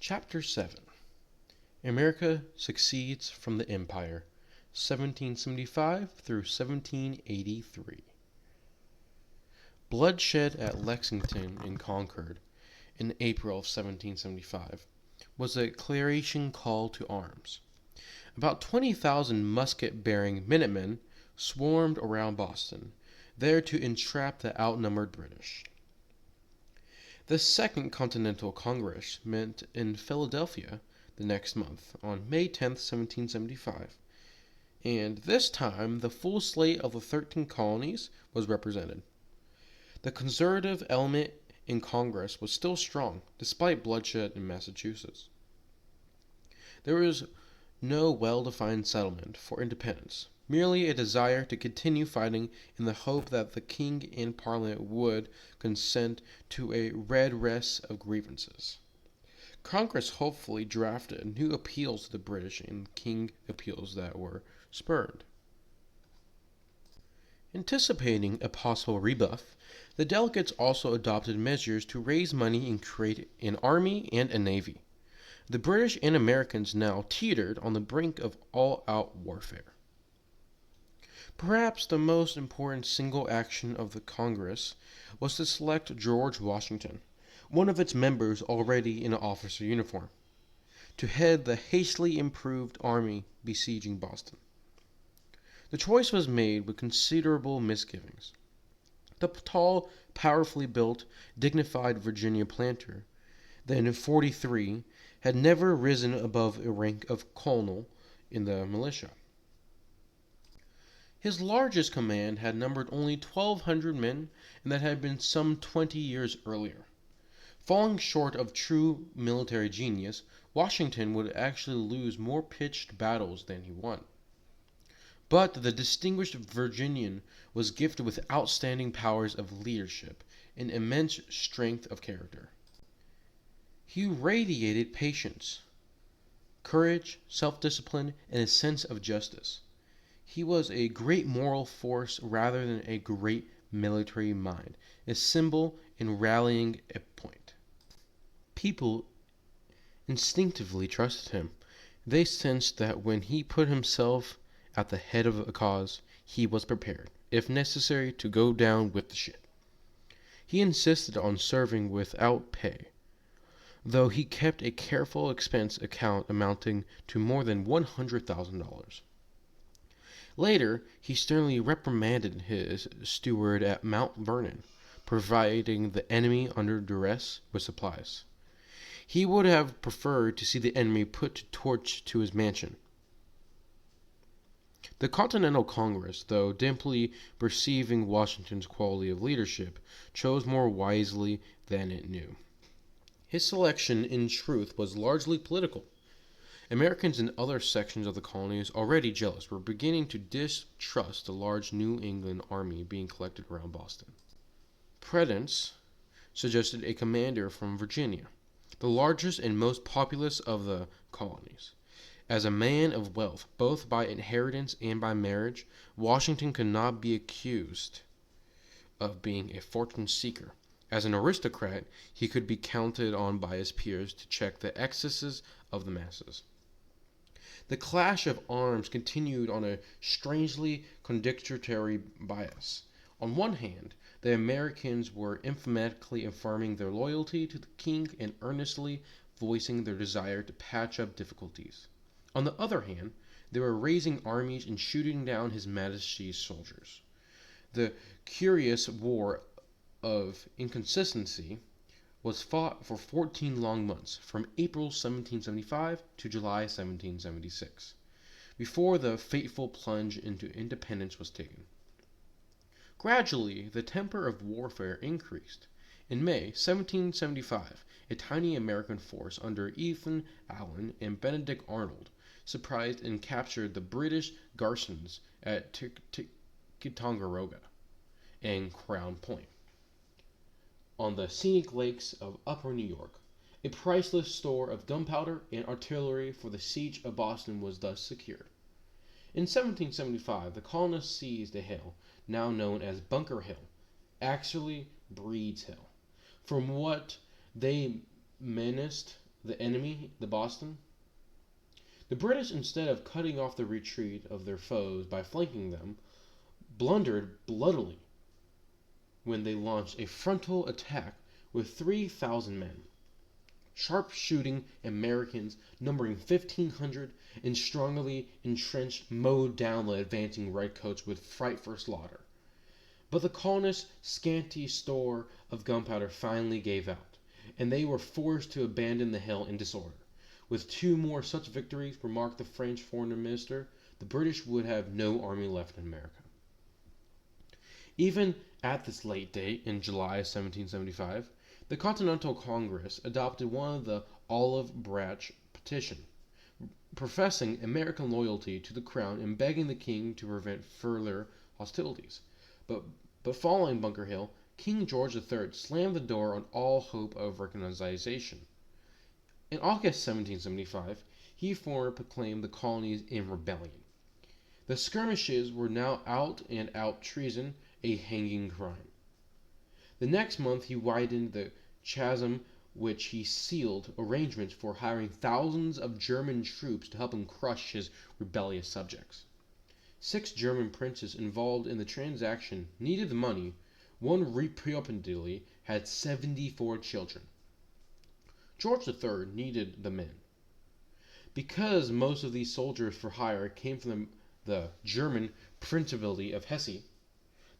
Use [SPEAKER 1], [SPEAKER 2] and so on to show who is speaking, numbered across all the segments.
[SPEAKER 1] Chapter 7. America Succeeds from the Empire, 1775 through 1783. Bloodshed at Lexington and Concord in April of 1775 was a clarion call to arms. About 20,000 musket-bearing Minutemen swarmed around Boston, there to entrap the outnumbered British. The Second Continental Congress met in Philadelphia the next month, on May 10, 1775, and this time the full slate of the 13 colonies was represented. The conservative element in Congress was still strong, despite bloodshed in Massachusetts. There was no well-defined settlement for independence, merely a desire to continue fighting in the hope that the king and parliament would consent to a redress of grievances. Congress hopefully drafted new appeals to the British and king appeals that were spurned. Anticipating a possible rebuff, the delegates also adopted measures to raise money and create an army and a navy. The British and Americans now teetered on the brink of all-out warfare. Perhaps the most important single action of the Congress was to select George Washington, one of its members already in an officer uniform, to head the hastily improved army besieging Boston. The choice was made with considerable misgivings. The tall, powerfully built, dignified Virginia planter, then 43, had never risen above a rank of colonel in the militia. His largest command had numbered only 1,200 men, and that had been some 20 years earlier. Falling short of true military genius, Washington would actually lose more pitched battles than he won. But the distinguished Virginian was gifted with outstanding powers of leadership and immense strength of character. He radiated patience, courage, self-discipline, and a sense of justice. He was a great moral force rather than a great military mind, a symbol in rallying a point. People instinctively trusted him. They sensed that when he put himself at the head of a cause, he was prepared, if necessary, to go down with the ship. He insisted on serving without pay, though he kept a careful expense account amounting to more than $100,000. Later, he sternly reprimanded his steward at Mount Vernon, providing the enemy under duress with supplies. He would have preferred to see the enemy put torch to his mansion. The Continental Congress, though dimly perceiving Washington's quality of leadership, chose more wisely than it knew. His selection, in truth, was largely political. Americans in other sections of the colonies, already jealous, were beginning to distrust the large New England army being collected around Boston. Prudence suggested a commander from Virginia, the largest and most populous of the colonies. As a man of wealth, both by inheritance and by marriage, Washington could not be accused of being a fortune seeker. As an aristocrat, he could be counted on by his peers to check the excesses of the masses. The clash of arms continued on a strangely contradictory bias. On one hand, the Americans were emphatically affirming their loyalty to the king and earnestly voicing their desire to patch up difficulties. On the other hand, they were raising armies and shooting down His Majesty's soldiers. The curious war of inconsistency was fought for 14 long months, from April 1775 to July 1776, before the fateful plunge into independence was taken. Gradually, the temper of warfare increased. In May 1775, a tiny American force under Ethan Allen and Benedict Arnold surprised and captured the British garrisons at Ticonderoga and Crown Point, on the scenic lakes of upper New York. A priceless store of gunpowder and artillery for the siege of Boston was thus secured. In 1775, the colonists seized a hill, now known as Bunker Hill, actually Breed's Hill, from what they menaced the enemy, the Boston. The British, instead of cutting off the retreat of their foes by flanking them, blundered bloodily when they launched a frontal attack with 3,000 men. Sharp-shooting Americans, numbering 1,500 and strongly entrenched, mowed down the advancing redcoats with frightful slaughter. But the colonists' scanty store of gunpowder finally gave out, and they were forced to abandon the hill in disorder. With two more such victories, remarked the French foreign minister, the British would have no army left in America. Even at this late date, in July 1775, the Continental Congress adopted one of the Olive Branch Petition, professing American loyalty to the crown and begging the king to prevent further hostilities. But following Bunker Hill, King George III slammed the door on all hope of reconciliation. In August 1775, he formally proclaimed the colonies in rebellion. The skirmishes were now out and out treason, a hanging crime. The next month he widened the chasm which he sealed arrangements for hiring thousands of German troops to help him crush his rebellious subjects. 6 German princes involved in the transaction needed the money. One reportedly had 74 children. George III needed the men. Because most of these soldiers for hire came from the German Principality of Hesse,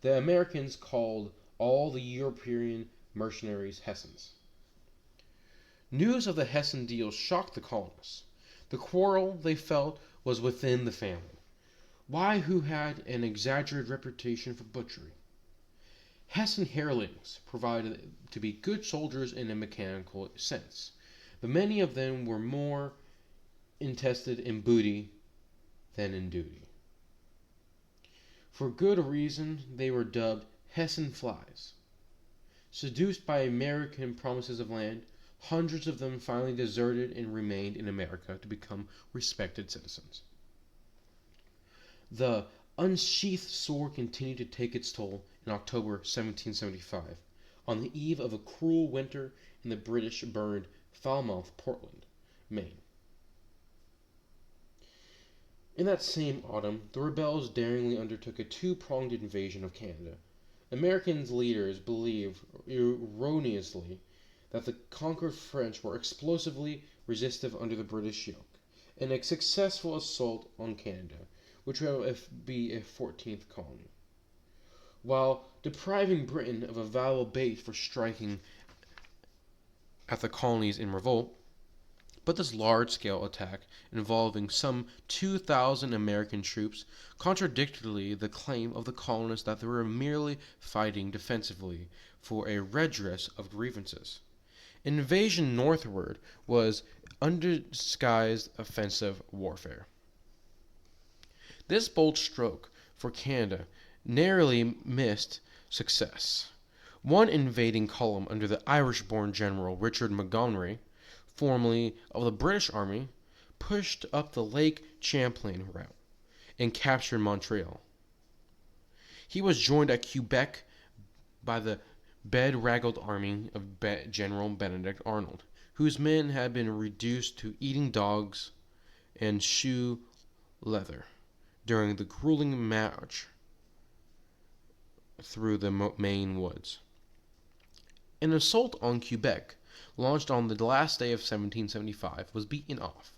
[SPEAKER 1] the Americans called all the European mercenaries Hessians. News of the Hessian deal shocked the colonists. The quarrel, they felt, was within the family. Why, who had an exaggerated reputation for butchery? Hessian hirelings proved to be good soldiers in a mechanical sense, but many of them were more interested in booty than in duty. For good reason, they were dubbed Hessian flies. Seduced by American promises of land, hundreds of them finally deserted and remained in America to become respected citizens. The unsheathed sword continued to take its toll in October 1775, on the eve of a cruel winter, and the British burned Falmouth, Portland, Maine. In that same autumn, the rebels daringly undertook a two-pronged invasion of Canada. American leaders believed erroneously that the conquered French were explosively resistive under the British yoke, and a successful assault on Canada, which would be a 14th colony, while depriving Britain of a valuable base for striking at the colonies in revolt. But this large-scale attack, involving some 2,000 American troops, contradicted the claim of the colonists that they were merely fighting defensively for a redress of grievances. Invasion northward was undisguised offensive warfare. This bold stroke for Canada narrowly missed success. One invading column under the Irish-born General Richard Montgomery, formerly of the British Army, pushed up the Lake Champlain route and captured Montreal. He was joined at Quebec by the bedraggled army of General Benedict Arnold, whose men had been reduced to eating dogs and shoe leather during the grueling march through the Maine woods. An assault on Quebec, launched on the last day of 1775, was beaten off.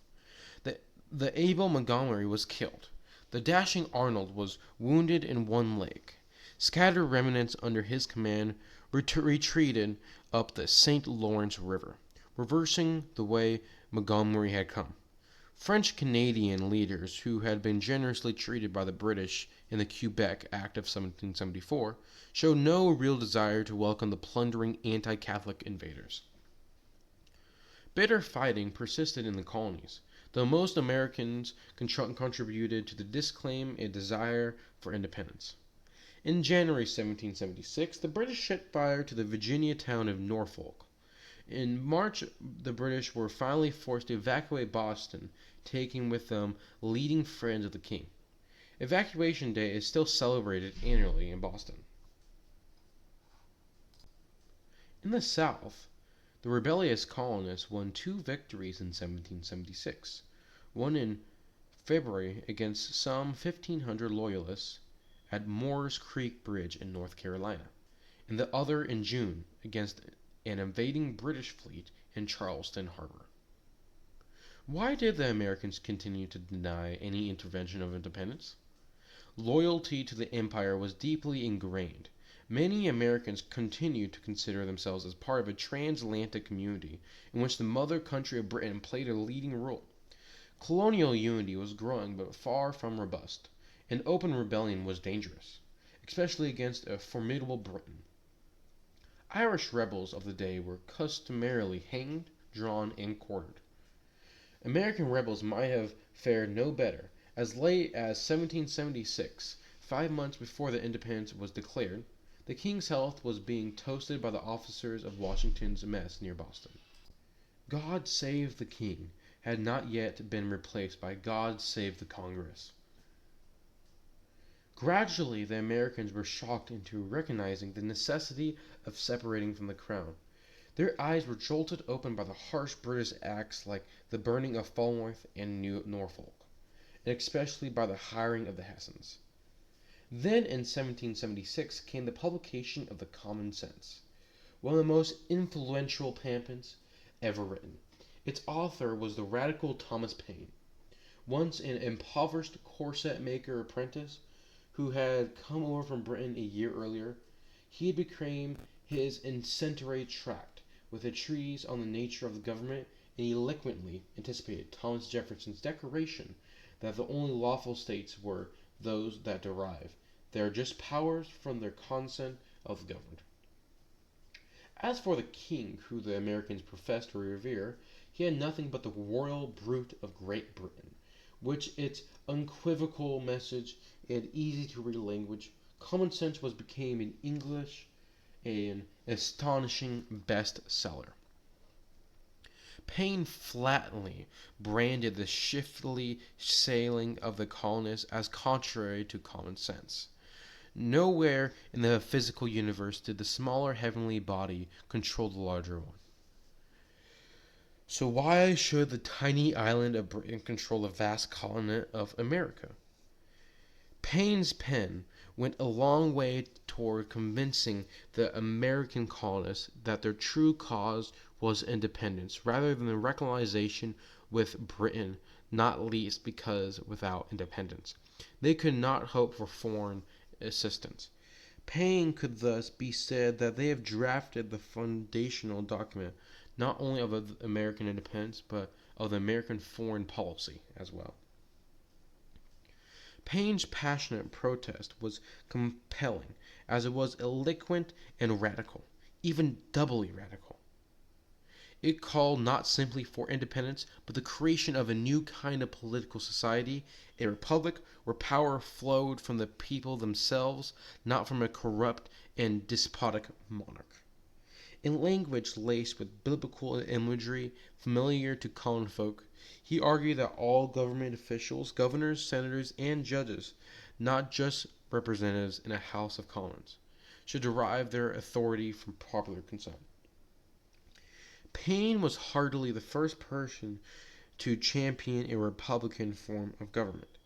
[SPEAKER 1] The able Montgomery was killed. The dashing Arnold was wounded in one leg. Scattered remnants under his command retreated up the St. Lawrence River, reversing the way Montgomery had come. French-Canadian leaders, who had been generously treated by the British in the Quebec Act of 1774, showed no real desire to welcome the plundering anti-Catholic invaders. Bitter fighting persisted in the colonies, though most Americans contributed to disclaim a desire for independence. In January 1776, the British set fire to the Virginia town of Norfolk. In March, the British were finally forced to evacuate Boston, taking with them leading friends of the king. Evacuation Day is still celebrated annually in Boston. In the South, The rebellious colonists won two victories in 1776, one in February against some 1,500 Loyalists at Moore's Creek Bridge in North Carolina, and the other in June against an invading British fleet in Charleston Harbor. Why did the Americans continue to deny any intervention of independence? Loyalty to the empire was deeply ingrained. Many Americans continued to consider themselves as part of a transatlantic community in which the mother country of Britain played a leading role. Colonial unity was growing but far from robust, and open rebellion was dangerous, especially against a formidable Britain. Irish rebels of the day were customarily hanged, drawn, and quartered. American rebels might have fared no better. As late as 1776, 5 months before the independence was declared, the king's health was being toasted by the officers of Washington's mess near Boston. God Save the King had not yet been replaced by God Save the Congress. Gradually, the Americans were shocked into recognizing the necessity of separating from the crown. Their eyes were jolted open by the harsh British acts like the burning of Falmouth and Norfolk, and especially by the hiring of the Hessians. Then in 1776 came the publication of the Common Sense, one of the most influential pamphlets ever written. Its author was the radical Thomas Paine, once an impoverished corset maker apprentice who had come over from Britain a year earlier. He had become his incendiary tract with a treatise on the nature of the government, and he eloquently anticipated Thomas Jefferson's declaration that the only lawful states were those that derive their just powers from their consent of the governed. As for the king, who the Americans professed to revere, he had nothing but the royal brute of Great Britain, which its unequivocal message and easy-to-read language, common sense was became in English an astonishing bestseller. Paine flatly branded the shifty sailing of the colonists as contrary to common sense. Nowhere in the physical universe did the smaller heavenly body control the larger one. So why should the tiny island of Britain control the vast continent of America? Paine's pen went a long way toward convincing the American colonists that their true cause was independence, rather than the reconciliation with Britain, not least because without independence they could not hope for foreign assistance. Paine could thus be said that they have drafted the foundational document not only of American independence, but of the American foreign policy as well. Paine's passionate protest was compelling, as it was eloquent and radical, even doubly radical. It called not simply for independence, but the creation of a new kind of political society, a republic where power flowed from the people themselves, not from a corrupt and despotic monarch. In language laced with biblical imagery familiar to common folk, he argued that all government officials, governors, senators, and judges, not just representatives in a House of Commons, should derive their authority from popular consent. Paine was hardly the first person to champion a republican form of government.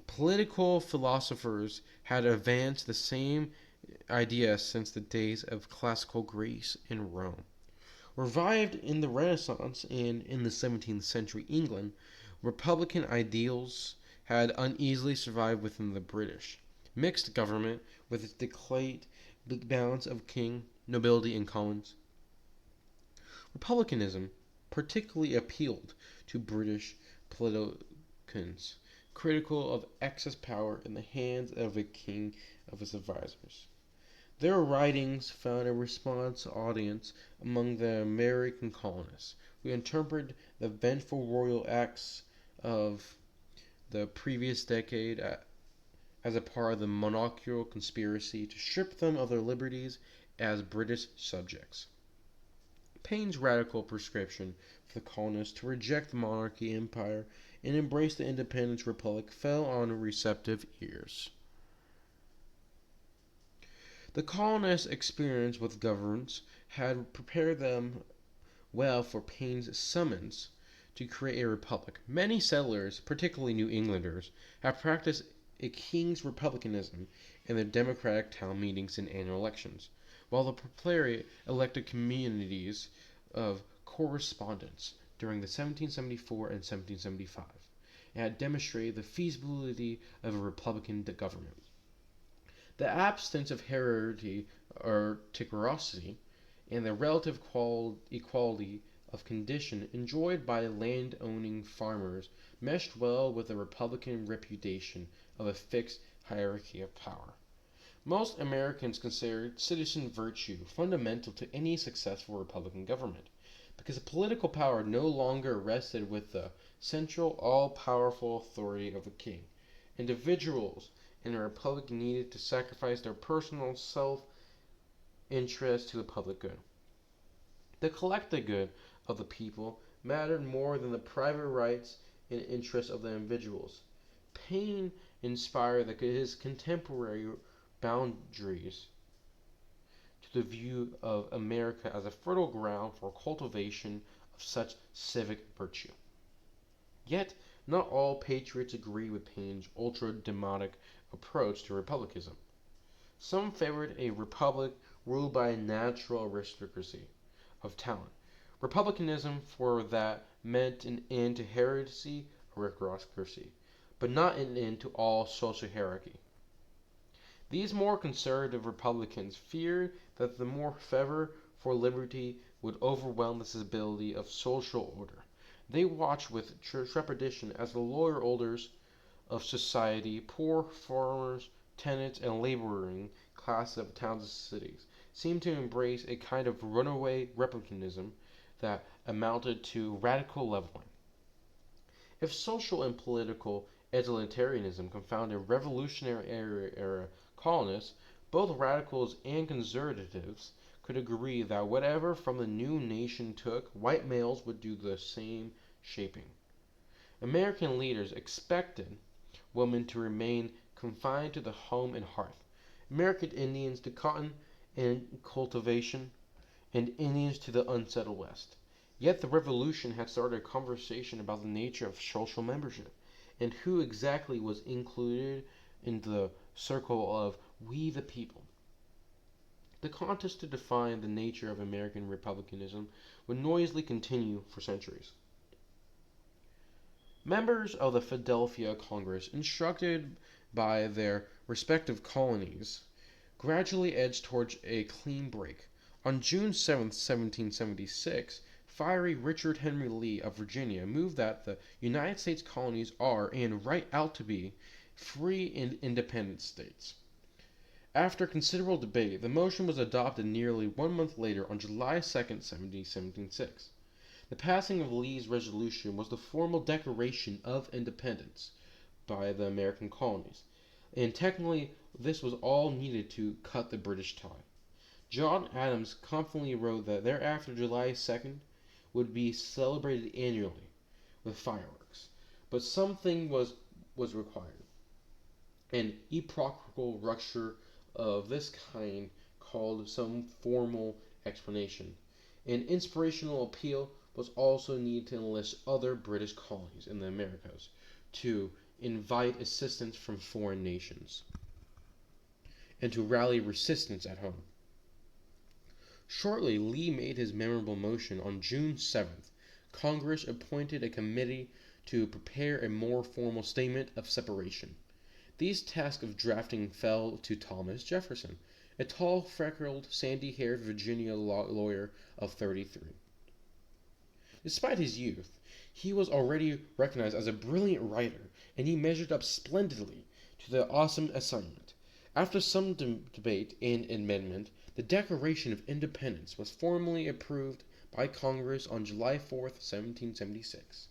[SPEAKER 1] Political philosophers had advanced the same idea since the days of classical Greece and Rome. Revived in the Renaissance and in the 17th century England, republican ideals had uneasily survived within the British mixed government with its delicate balance of king, nobility, and commons. Republicanism particularly appealed to British politicians, critical of excess power in the hands of a king of his advisors. Their writings found a response audience among the American colonists, who interpreted the vengeful royal acts of the previous decade as a part of the monarchical conspiracy to strip them of their liberties as British subjects. Paine's radical prescription for the colonists to reject the monarchy empire and embrace the independent republic fell on receptive ears. The colonists' experience with governments had prepared them well for Paine's summons to create a republic. Many settlers, particularly New Englanders, have practiced a king's republicanism in their democratic town meetings and annual elections, while the proletariat elected communities of correspondence during the 1774 and 1775 and had demonstrated the feasibility of a republican government. The absence of heredity or aristocracy and the relative equality of condition enjoyed by land-owning farmers meshed well with the Republican reputation of a fixed hierarchy of power. Most Americans consider citizen virtue fundamental to any successful Republican government, because political power no longer rested with the central, all-powerful authority of the king. Individuals in a republic needed to sacrifice their personal self-interest to the public good. The collective good of the people mattered more than the private rights and interests of the individuals. Paine inspired his contemporary boundaries to the view of America as a fertile ground for cultivation of such civic virtue. Yet, not all patriots agree with Paine's ultra-democratic approach to republicanism. Some favored a republic ruled by a natural aristocracy of talent. Republicanism for that meant an end to heresy or aristocracy, but not an end to all social hierarchy. These more conservative Republicans feared that the more fervor for liberty would overwhelm the stability of social order. They watched with trepidation as the lower orders of society, poor farmers, tenants, and laboring classes of towns and cities, seemed to embrace a kind of runaway republicanism that amounted to radical leveling. If social and political egalitarianism confounded Revolutionary era colonists, both radicals and conservatives could agree that whatever from the new nation took, white males would do the same shaping. American leaders expected women to remain confined to the home and hearth, American Indians to cotton and cultivation, and Indians to the unsettled West. Yet the Revolution had started a conversation about the nature of social membership, and who exactly was included in the circle of "we the people." The contest to define the nature of American republicanism would noisily continue for centuries. Members of the Philadelphia Congress, instructed by their respective colonies, gradually edged towards a clean break. On June 7, 1776, fiery Richard Henry Lee of Virginia moved that the United States colonies are, and right out to be, free and independent states. After considerable debate, the motion was adopted nearly 1 month later on July 2, 1776. The passing of Lee's resolution was the formal declaration of independence by the American colonies, and technically this was all needed to cut the British tie. John Adams confidently wrote that thereafter July 2nd would be celebrated annually with fireworks, but something was required. An epochal rupture of this kind called some formal explanation. An inspirational appeal was also needed to enlist other British colonies in the Americas to invite assistance from foreign nations and to rally resistance at home. Shortly, Lee made his memorable motion on June 7th. Congress appointed a committee to prepare a more formal statement of separation. This task of drafting fell to Thomas Jefferson, a tall, freckled, sandy-haired Virginia lawyer of 33. Despite his youth, he was already recognized as a brilliant writer, and he measured up splendidly to the awesome assignment. After some debate and amendment, the Declaration of Independence was formally approved by Congress on July 4, 1776.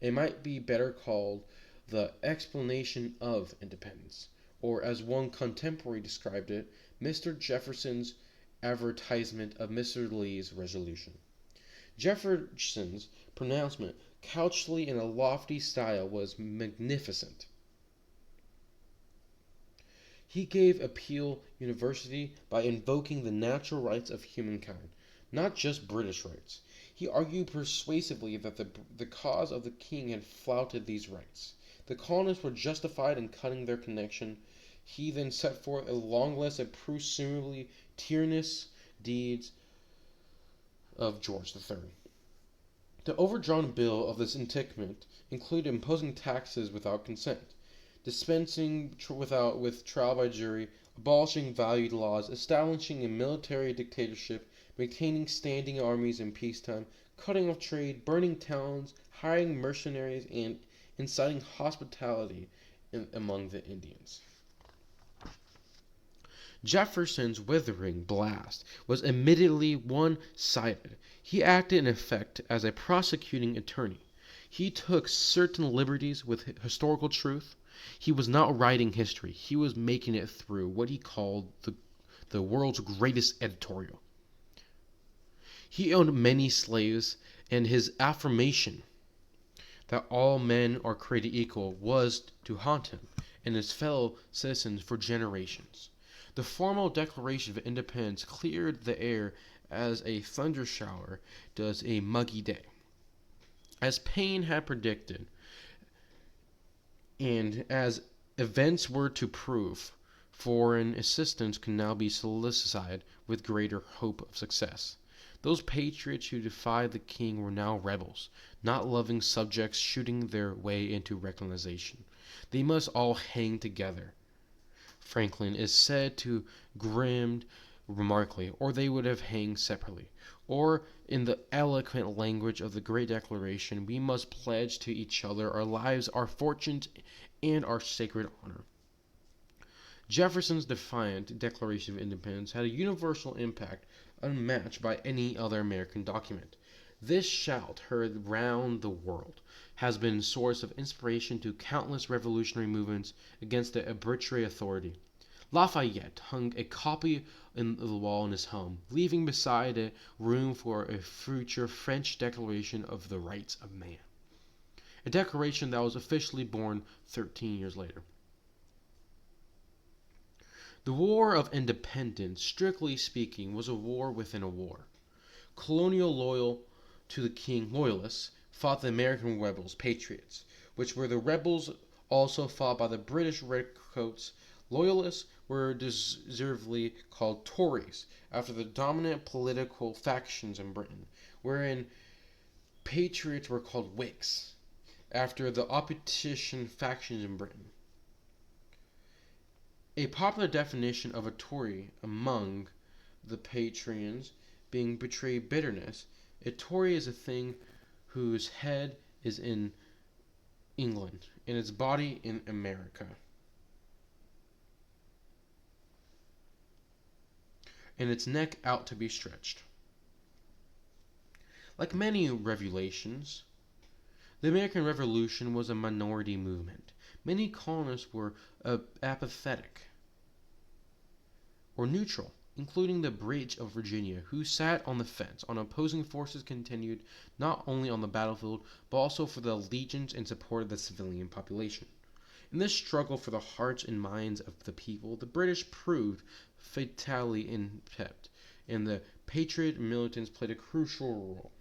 [SPEAKER 1] It might be better called the Explanation of Independence, or as one contemporary described it, Mr. Jefferson's advertisement of Mr. Lee's resolution. Jefferson's pronouncement, couched in a lofty style, was magnificent. He gave appeal universally by invoking the natural rights of humankind, not just British rights. He argued persuasively that the cause of the king had flouted these rights. The colonists were justified in cutting their connection. He then set forth a long list of presumably tyrannous deeds of George III. The overdrawn bill of this indictment included imposing taxes without consent, dispensing with trial by jury, abolishing valued laws, establishing a military dictatorship, maintaining standing armies in peacetime, cutting off trade, burning towns, hiring mercenaries, and inciting hospitality among the Indians. Jefferson's withering blast was admittedly one-sided. He acted in effect as a prosecuting attorney. He took certain liberties with historical truth. He was not writing history. He was making it through what he called the world's greatest editorial. He owned many slaves, and his affirmation that all men are created equal was to haunt him and his fellow citizens for generations. The formal Declaration of Independence cleared the air as a thunder shower does a muggy day. As Paine had predicted, and as events were to prove, foreign assistance could now be solicited with greater hope of success. Those patriots who defied the king were now rebels, not loving subjects shooting their way into recognition. They must all hang together. Franklin is said to grinned remarkably, or they would have hanged separately. Or, in the eloquent language of the Great Declaration, we must pledge to each other our lives, our fortunes, and our sacred honor. Jefferson's defiant Declaration of Independence had a universal impact unmatched by any other American document. This shout, heard round the world, has been a source of inspiration to countless revolutionary movements against the arbitrary authority. Lafayette hung a copy in the wall in his home, leaving beside it room for a future French Declaration of the Rights of Man, a declaration that was officially born 13 years later. The War of Independence, strictly speaking, was a war within a war. Colonial loyal to the king loyalists fought the American rebels, patriots, which were the rebels also fought by the British redcoats. Loyalists were deservedly called Tories after the dominant political factions in Britain, wherein patriots were called Whigs after the opposition factions in Britain. A popular definition of a Tory among the patrons being betray bitterness, a Tory is a thing whose head is in England and its body in America, and its neck out to be stretched. Like many revolutions, the American Revolution was a minority movement. Many colonists were apathetic or neutral, including the British of Virginia, who sat on the fence on opposing forces continued not only on the battlefield, but also for the allegiance and support of the civilian population. In this struggle for the hearts and minds of the people, the British proved fatally inept, and the patriot militants played a crucial role.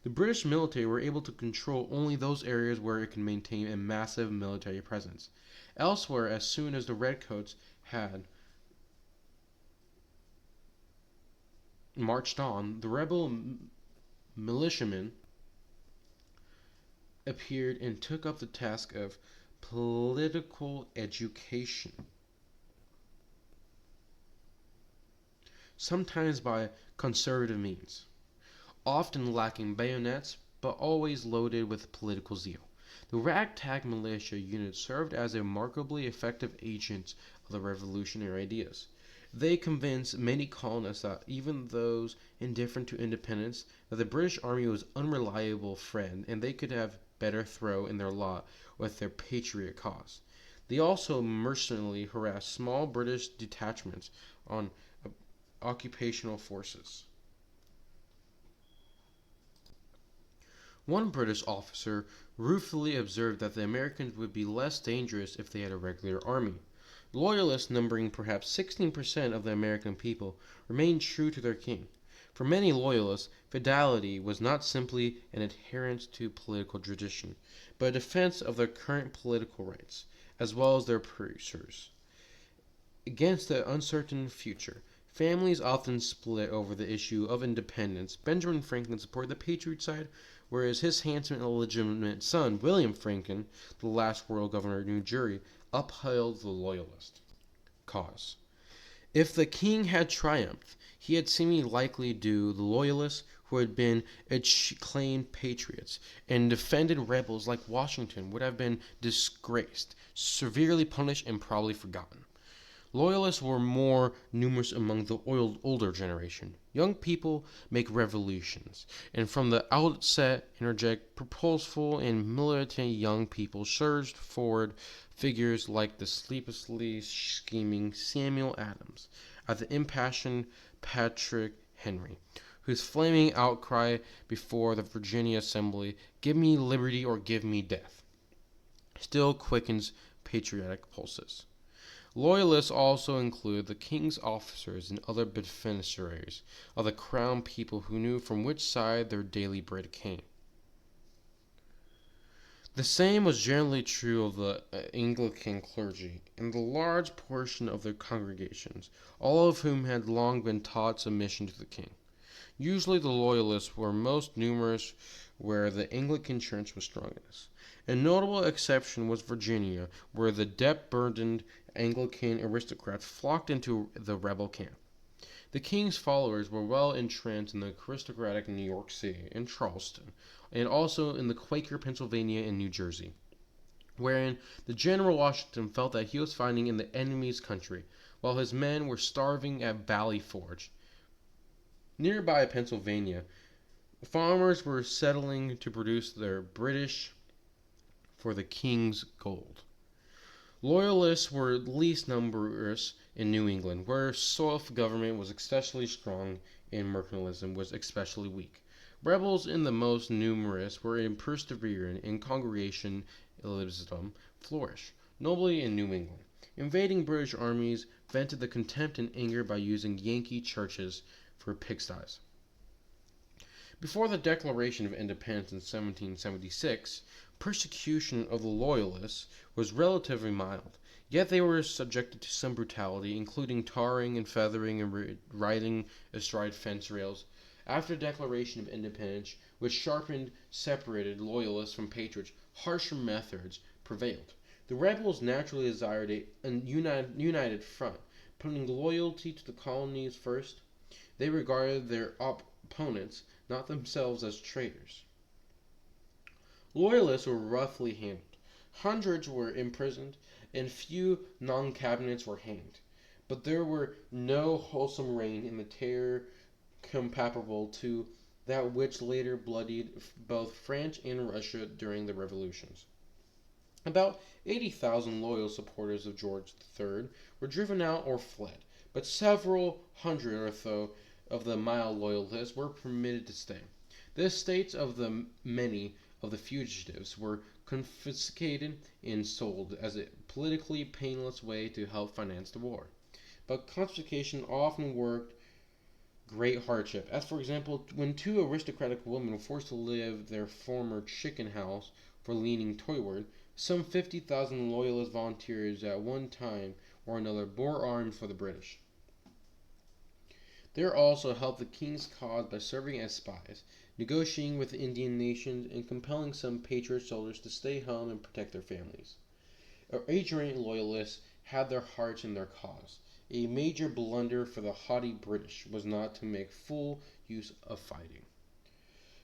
[SPEAKER 1] The British military were able to control only those areas where it could maintain a massive military presence. Elsewhere, as soon as the redcoats had marched on, the rebel militiamen appeared and took up the task of political education, sometimes by conservative means, often lacking bayonets, but always loaded with political zeal. The ragtag militia units served as remarkably effective agents of the revolutionary ideas. They convinced many colonists, that even those indifferent to independence, that the British Army was an unreliable friend and they could have better throw in their lot with their patriot cause. They also mercilessly harassed small British detachments on occupational forces. One British officer ruefully observed that the Americans would be less dangerous if they had a regular army. Loyalists, numbering perhaps 16% of the American people, remained true to their king. For many Loyalists, fidelity was not simply an adherence to political tradition, but a defense of their current political rights, as well as their oppressors, against the uncertain future. Families often split over the issue of independence. Benjamin Franklin supported the Patriot side, whereas his handsome and illegitimate son, William Franklin, the last royal governor of New Jersey, upheld the Loyalist cause. If the king had triumphed, he had seemingly likely due the Loyalists, who had been acclaimed patriots and defended rebels like Washington, would have been disgraced, severely punished, and probably forgotten. Loyalists were more numerous among the older generation. Young people make revolutions, and from the outset, energetic, purposeful, and militant young people surged forward. Figures like the sleeplessly scheming Samuel Adams, at the impassioned Patrick Henry, whose flaming outcry before the Virginia Assembly, "Give me liberty or give me death," still quickens patriotic pulses. Loyalists also include the king's officers and other beneficiaries of the crown people who knew from which side their daily bread came. The same was generally true of the Anglican clergy and the large portion of their congregations, all of whom had long been taught submission to the king. Usually the Loyalists were most numerous where the Anglican Church was strongest. A notable exception was Virginia, where the debt-burdened Anglican aristocrats flocked into the rebel camp. The king's followers were well entrenched in the aristocratic New York City and Charleston, and also in the Quaker Pennsylvania and New Jersey, wherein the General Washington felt that he was fighting in the enemy's country, while his men were starving at Valley Forge. Nearby Pennsylvania, farmers were settling to produce their British for the king's gold. Loyalists were least numerous in New England, where self-government was especially strong and mercantilism was especially weak. Rebels in the most numerous were in perseverance and Congregationalism flourished, nobly in New England. Invading British armies vented the contempt and anger by using Yankee churches for pigsties. Before the Declaration of Independence in 1776, persecution of the Loyalists was relatively mild, yet they were subjected to some brutality, including tarring and feathering and riding astride fence rails. After the Declaration of Independence, which separated Loyalists from patriots, harsher methods prevailed. The rebels naturally desired a united front, putting loyalty to the colonies first. They regarded their opponents, not themselves, as traitors. Loyalists were roughly handled. Hundreds were imprisoned, and few non-cabinets were hanged. But there were no wholesome reign in the terror comparable to that which later bloodied both France and Russia during the revolutions. About 80,000 loyal supporters of George III were driven out or fled, but several hundred or so of the mild loyalists were permitted to stay. The estates of the many of the fugitives were confiscated and sold as a politically painless way to help finance the war. But confiscation often worked great hardship, as for example, when two aristocratic women were forced to leave their former chicken house for leaning toyward, some 50,000 loyalist volunteers at one time or another bore arms for the British. They also helped the king's cause by serving as spies, negotiating with the Indian nations, and compelling some patriot soldiers to stay home and protect their families. Ignorant loyalists had their hearts in their cause. A major blunder for the haughty British was not to make full use of fighting.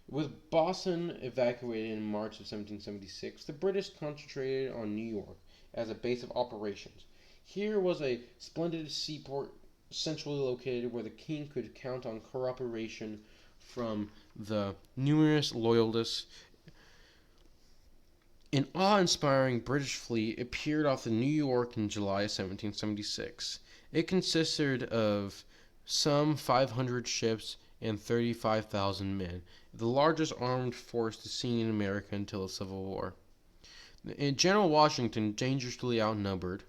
[SPEAKER 1] With Boston evacuated in March of 1776, the British concentrated on New York as a base of operations. Here was a splendid seaport centrally located where the king could count on cooperation from the numerous loyalists. An awe-inspiring British fleet appeared off the New York in July 1776. It consisted of some 500 ships and 35,000 men, the largest armed force seen in America until the Civil War. General Washington, dangerously outnumbered,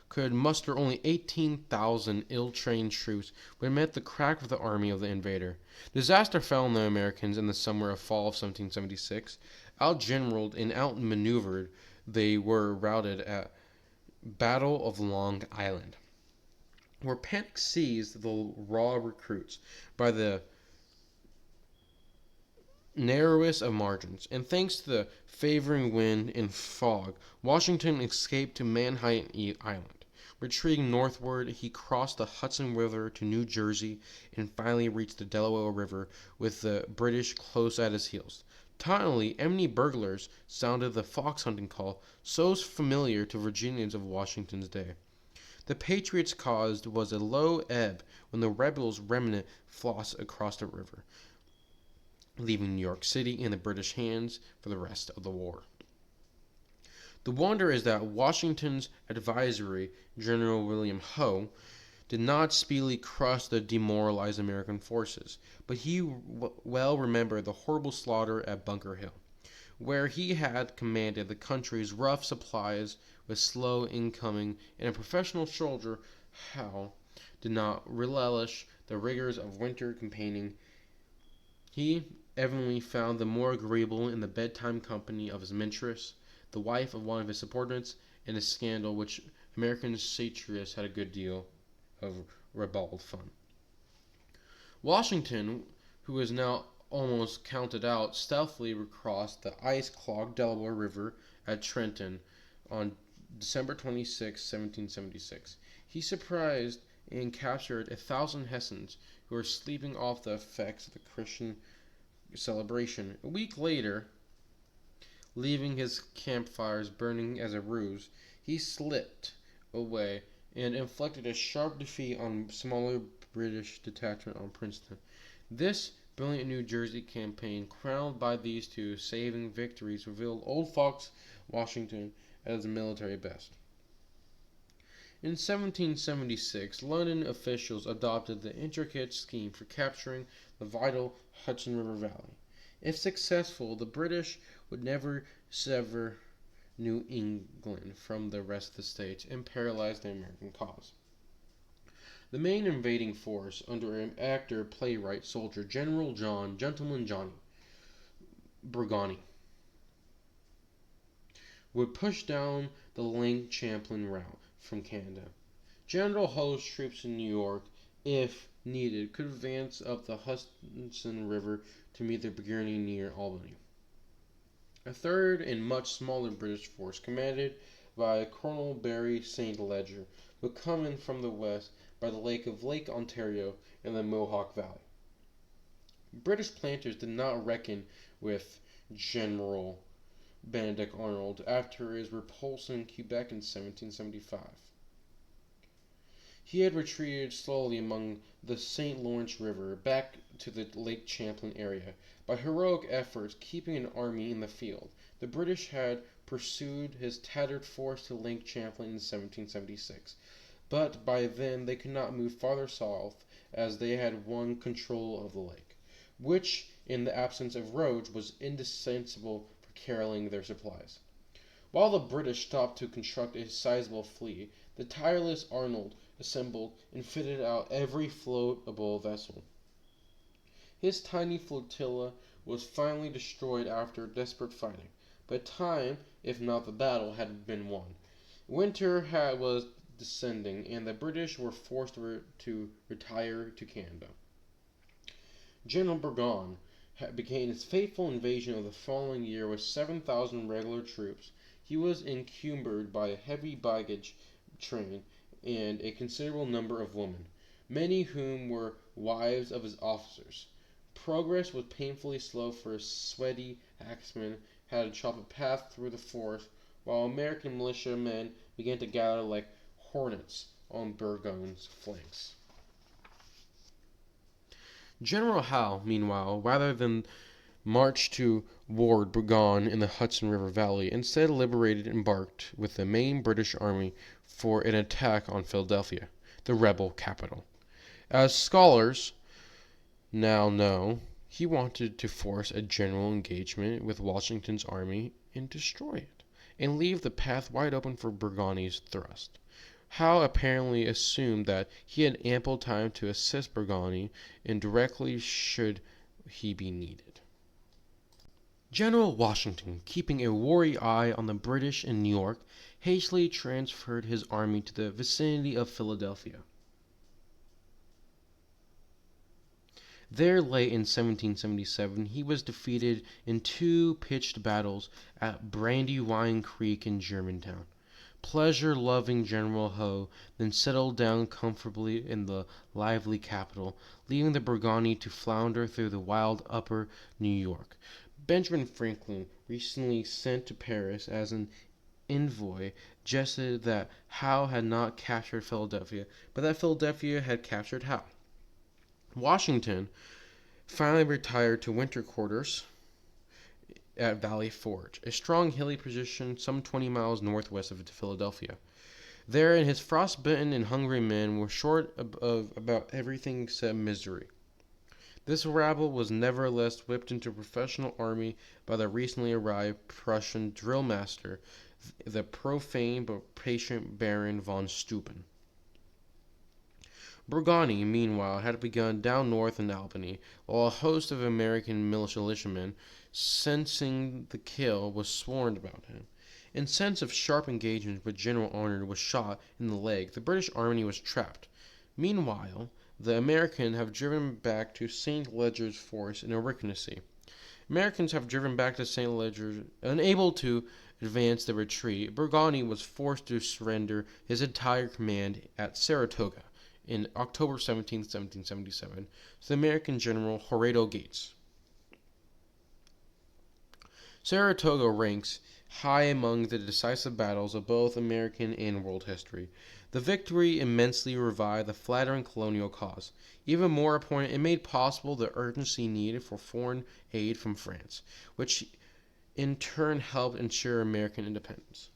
[SPEAKER 1] could muster only 18,000 ill-trained troops when it met the crack of the army of the invader. Disaster fell on the Americans in the summer of fall of 1776. Outgeneraled and outmaneuvered, they were routed at Battle of Long Island, where panic seized the raw recruits by the narrowest of margins, and thanks to the favoring wind and fog, Washington escaped to Manhattan Island. Retreating northward, he crossed the Hudson River to New Jersey and finally reached the Delaware River with the British close at his heels. Finally, enemy burglars sounded the fox hunting call so familiar to Virginians of Washington's day. The Patriots' cause was a low ebb when the rebels' remnant flossed across the river, leaving New York City in the British hands for the rest of the war. The wonder is that Washington's advisory, General William Howe, did not speedily crush the demoralized American forces, but he well remembered the horrible slaughter at Bunker Hill, where he had commanded the country's rough supplies with slow incoming, and a professional soldier. Howe did not relish the rigors of winter campaigning. He evidently found them more agreeable in the bedtime company of his mistress, the wife of one of his subordinates, and a scandal which American satirists had a good deal of ribald fun. Washington, who was now almost counted out, stealthily recrossed the ice-clogged Delaware River at Trenton on December 26, 1776. He surprised and captured 1,000 Hessians who were sleeping off the effects of the Christian celebration. A week later, leaving his campfires burning as a ruse, he slipped away and inflicted a sharp defeat on a smaller British detachment on Princeton. This brilliant New Jersey campaign, crowned by these two saving victories, revealed Old Fox Washington as the military best. In 1776, London officials adopted the intricate scheme for capturing the vital Hudson River Valley. If successful, the British would never sever New England from the rest of the states and paralyze the American cause. The main invading force, under an actor, playwright, soldier, General Gentleman Johnny Burgoyne, would push down the Lake Champlain route from Canada. General Hull's troops in New York, if needed, could advance up the Hudson River to meet the brigade near Albany. A third and much smaller British force, commanded by Colonel Barry St. Leger, would come in from the west by the Lake Ontario and the Mohawk Valley. British planters did not reckon with General Benedict Arnold after his repulse in Quebec in 1775. He had retreated slowly along the St. Lawrence River back to the Lake Champlain area. By heroic efforts keeping an army in the field, the British had pursued his tattered force to Lake Champlain in 1776. But by then they could not move farther south, as they had won control of the lake, which, in the absence of roads, was indispensable for carrying their supplies. While the British stopped to construct a sizable fleet, the tireless Arnold assembled and fitted out every floatable vessel. His tiny flotilla was finally destroyed after desperate fighting, but time, if not the battle, had been won. Winter was descending, and the British were forced to retire to Canada. General Burgoyne began his fateful invasion of the following year with 7,000 regular troops. He was encumbered by a heavy baggage train and a considerable number of women, many whom were wives of his officers. Progress was painfully slow, for a sweaty axeman had to chop a path through the forest, while American militia men began to gather like hornets on Burgoyne's flanks. General Howe, meanwhile, rather than march to ward Burgoyne in the Hudson River Valley, instead embarked with the main British army for an attack on Philadelphia, the rebel capital. As scholars now know, he wanted to force a general engagement with Washington's army and destroy it, and leave the path wide open for Burgoyne's thrust. Howe apparently assumed that he had ample time to assist Burgoyne indirectly should he be needed. General Washington, keeping a wary eye on the British in New York, hastily transferred his army to the vicinity of Philadelphia. There, late in 1777, he was defeated in two pitched battles at Brandywine Creek and Germantown. Pleasure-loving General Howe then settled down comfortably in the lively capital, leaving the Burgundy to flounder through the wild upper New York. Benjamin Franklin, recently sent to Paris as an envoy, jested that Howe had not captured Philadelphia, but that Philadelphia had captured Howe. Washington finally retired to winter quarters at Valley Forge, a strong hilly position some 20 miles northwest of Philadelphia. Therein his frostbitten and hungry men were short of about everything except misery. This rabble was nevertheless whipped into a professional army by the recently arrived Prussian drill master, the profane but patient Baron von Steuben. Burgoyne, meanwhile, had begun down north in Albany, while a host of American militiamen, sensing the kill, was swarmed about him. Incensed of sharp engagement with General Arnold was shot in the leg, the British army was trapped. Meanwhile, the Americans have driven back to St. Leger's force in Oricknessie. Americans have driven back to St. Leger, unable to advance the retreat. Burgoyne was forced to surrender his entire command at Saratoga in October 17, 1777, to the American General Horatio Gates. Saratoga ranks high among the decisive battles of both American and world history. The victory immensely revived the flattering colonial cause. Even more important, it made possible the urgency needed for foreign aid from France, which in turn helped ensure American independence.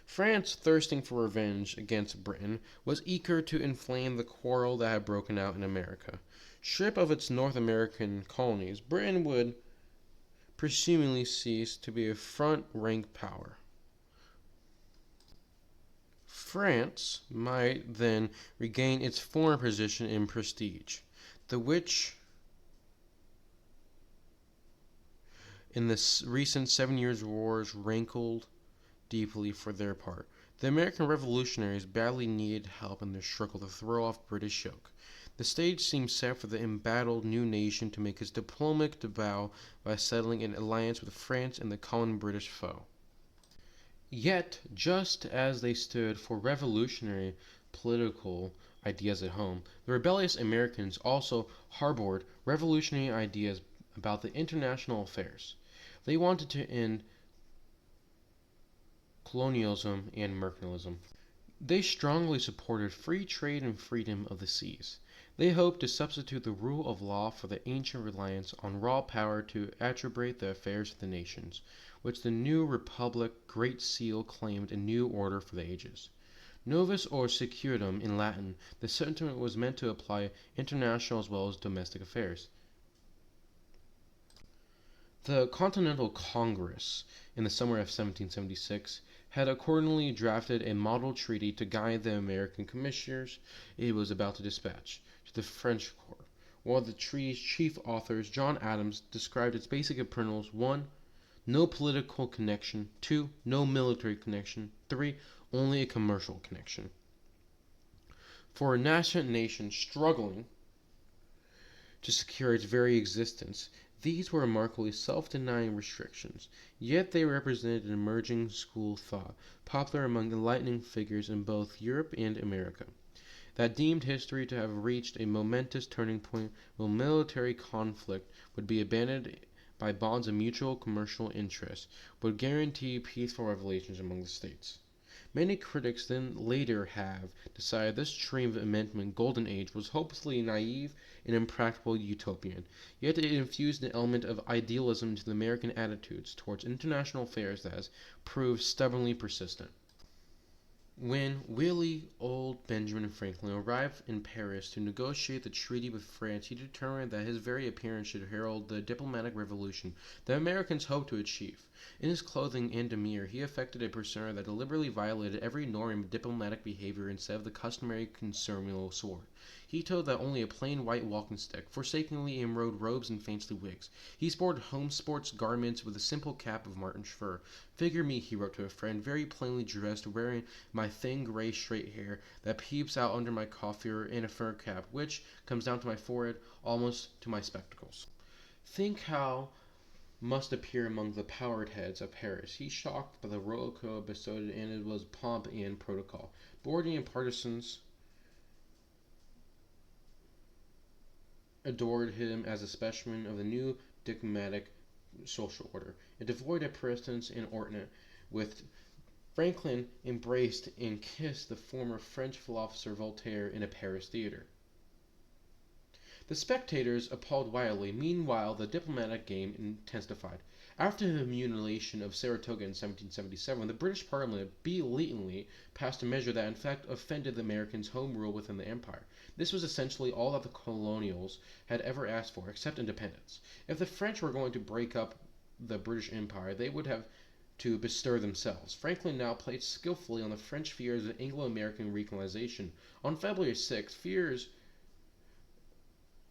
[SPEAKER 1] France, thirsting for revenge against Britain, was eager to inflame the quarrel that had broken out in America. Stripped of its North American colonies, Britain would presumably cease to be a front-rank power. France might then regain its former position in prestige, the which in the recent 7 Years' Wars rankled deeply for their part. The American revolutionaries badly needed help in their struggle to throw off British yoke. The stage seemed set for the embattled new nation to make its diplomatic debut by settling an alliance with France and the common British foe. Yet, just as they stood for revolutionary political ideas at home, the rebellious Americans also harbored revolutionary ideas about the international affairs. They wanted to end colonialism and mercantilism. They strongly supported free trade and freedom of the seas. They hoped to substitute the rule of law for the ancient reliance on raw power to arbitrate the affairs of the nations, which the new republic Great Seal claimed a new order for the ages. Novus or secundum in Latin, the sentiment was meant to apply international as well as domestic affairs. The Continental Congress, in the summer of 1776, had accordingly drafted a model treaty to guide the American commissioners it was about to dispatch to the French court. One of the treaty's chief authors, John Adams, described its basic principles: 1. No political connection. 2. No military connection. 3. Only a commercial connection. For a nascent nation struggling to secure its very existence, these were remarkably self-denying restrictions, yet they represented an emerging school of thought, popular among enlightening figures in both Europe and America, that deemed history to have reached a momentous turning point when military conflict would be abandoned by bonds of mutual commercial interest, would guarantee peaceful relations among the states. Many critics then later have decided this dream of amendment golden age was hopelessly naive and impractical utopian, yet it infused an element of idealism into the American attitudes towards international affairs that has proved stubbornly persistent. When Willie Old Benjamin Franklin arrived in Paris to negotiate the treaty with France, he determined that his very appearance should herald the diplomatic revolution the Americans hoped to achieve. In his clothing and demeanor, he affected a persona that deliberately violated every norm of diplomatic behavior instead of the customary ceremonial sword. He toed that only a plain white walking stick, forsakingly embroidered robes and fancy wigs. He sported home sports garments with a simple cap of marten's fur. Figure me, he wrote to a friend, very plainly dressed, wearing my thin gray straight hair that peeps out under my coiffure, and a fur cap which comes down to my forehead almost to my spectacles. Think how must appear among the powdered heads of Paris. He shocked by the royal code bestowed, and it was pomp and protocol. Bourgeois and partisans adored him as a specimen of the new diplomatic social order, and devoid of pretense and ornament, with Franklin embraced and kissed the former French philosopher Voltaire in a Paris theater. The spectators appalled wildly. Meanwhile, the diplomatic game intensified. After the mutilation of Saratoga in 1777, the British Parliament blatantly passed a measure that in fact offended the Americans' home rule within the empire. This was essentially all that the colonials had ever asked for, except independence. If the French were going to break up the British Empire, they would have to bestir themselves. Franklin now played skillfully on the French fears of Anglo-American recolonization. On February 6th,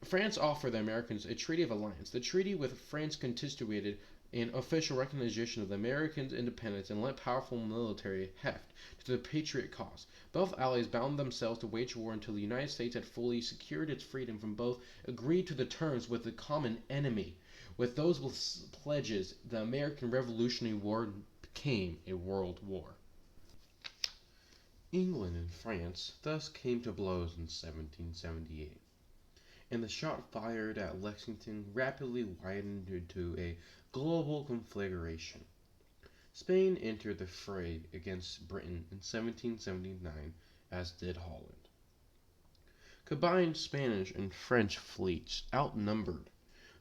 [SPEAKER 1] France offered the Americans a treaty of alliance. The treaty with France constituted an official recognition of the Americans' independence and lent powerful military heft to the patriot cause. Both allies bound themselves to wage war until the United States had fully secured its freedom from both, agreed to the terms with the common enemy. With those pledges, the American Revolutionary War became a world war. England and France thus came to blows in 1778, and the shot fired at Lexington rapidly widened into a global conflagration. Spain entered the fray against Britain in 1779, as did Holland. Combined Spanish and French fleets outnumbered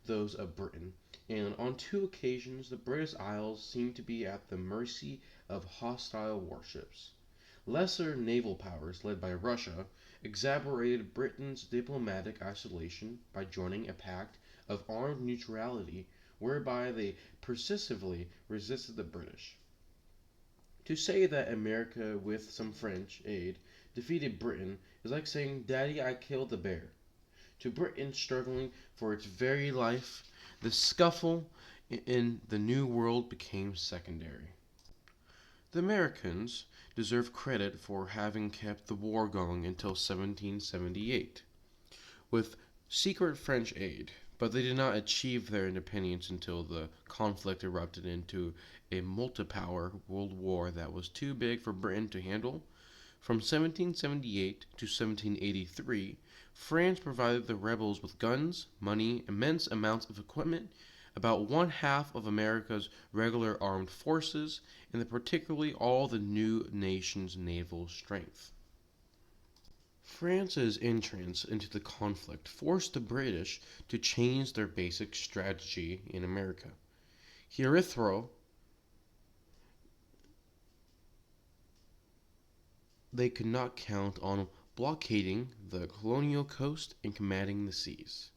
[SPEAKER 1] those of Britain, and on two occasions the British Isles seemed to be at the mercy of hostile warships. Lesser naval powers, led by Russia, exacerbated Britain's diplomatic isolation by joining a pact of armed neutrality whereby they persistently resisted the British. To say that America, with some French aid, defeated Britain is like saying, "Daddy, I killed the bear." To Britain struggling for its very life, the scuffle in the New World became secondary. The Americans deserve credit for having kept the war going until 1778, with secret French aid, but they did not achieve their independence until the conflict erupted into a multi-power world war that was too big for Britain to handle. From 1778 to 1783, France provided the rebels with guns, money, immense amounts of equipment, about one half of America's regular armed forces, and particularly all the new nation's naval strength. France's entrance into the conflict forced the British to change their basic strategy in America. Hitherto, they could not count on blockading the colonial coast and commanding the seas.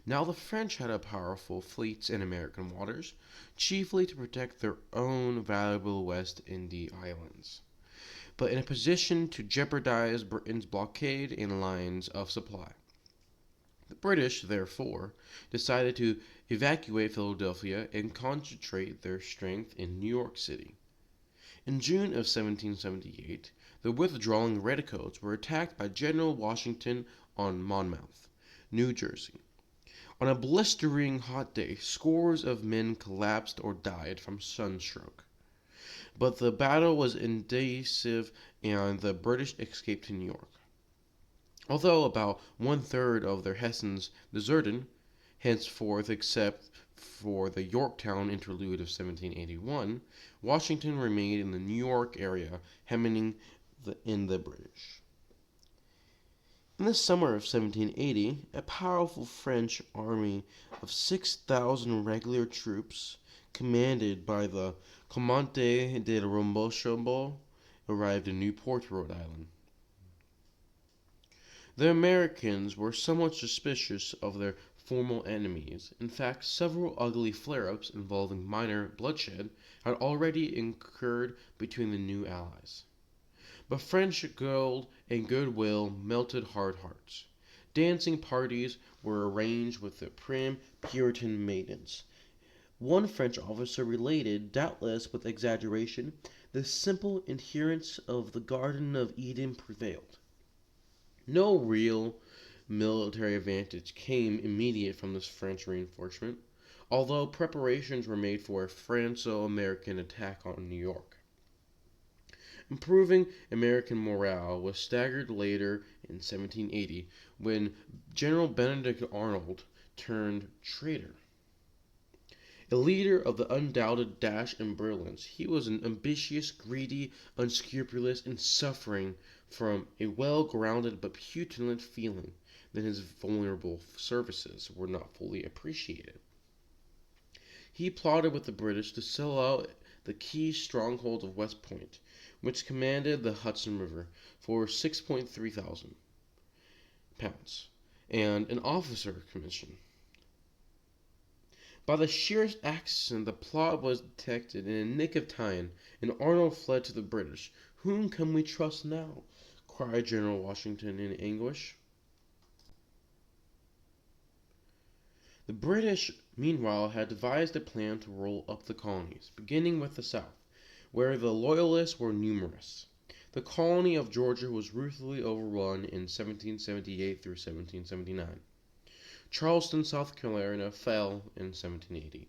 [SPEAKER 1] Now the French had powerful fleets in American waters, chiefly to protect their own valuable West India islands, but in a position to jeopardize Britain's blockade and lines of supply. The British, therefore, decided to evacuate Philadelphia and concentrate their strength in New York City. In June of 1778, the withdrawing redcoats were attacked by General Washington on Monmouth, New Jersey. On a blistering hot day, scores of men collapsed or died from sunstroke. But the battle was indecisive and the British escaped to New York. Although about one-third of their Hessians deserted, henceforth except for the Yorktown interlude of 1781, Washington remained in the New York area, hemming in the British. In the summer of 1780, a powerful French army of 6,000 regular troops, commanded by the Comte de Rochambeau, arrived in Newport, Rhode Island. The Americans were somewhat suspicious of their former enemies. In fact, several ugly flare-ups involving minor bloodshed had already occurred between the new allies. But French gold and goodwill melted hard hearts. Dancing parties were arranged with the prim Puritan maidens. One French officer related, doubtless with exaggeration, the simple adherence of the Garden of Eden prevailed. No real military advantage came immediate from this French reinforcement, although preparations were made for a Franco-American attack on New York. Improving American morale was staggered later in 1780 when General Benedict Arnold turned traitor. A leader of the undoubted dash and brilliance, he was an ambitious, greedy, unscrupulous, and suffering from a well-grounded but petulant feeling that his vulnerable services were not fully appreciated. He plotted with the British to sell out the key stronghold of West Point, which commanded the Hudson River, for £6,300 and an officer commission. By the sheerest accident the plot was detected in a nick of time, and Arnold fled to the British. "Whom can we trust now?" cried General Washington in anguish. The British, meanwhile, had devised a plan to roll up the colonies, beginning with the South, where the Loyalists were numerous. The colony of Georgia was ruthlessly overrun in 1778 through 1779. Charleston, South Carolina, fell in 1780.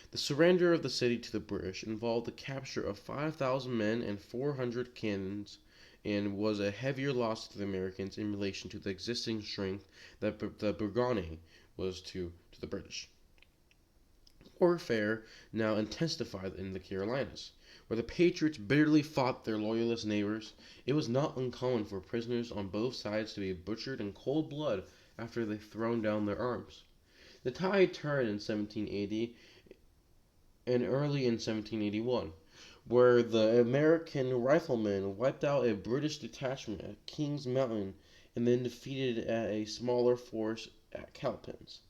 [SPEAKER 1] The surrender of the city to the British involved the capture of 5,000 men and 400 cannons, and was a heavier loss to the Americans in relation to the existing strength that the Bourgogne was to the British. Warfare now intensified in the Carolinas, where the Patriots bitterly fought their Loyalist neighbors. It was not uncommon for prisoners on both sides to be butchered in cold blood after they thrown down their arms. The tide turned in 1780 and early in 1781, where the American riflemen wiped out a British detachment at Kings Mountain and then defeated a smaller force at Cowpens.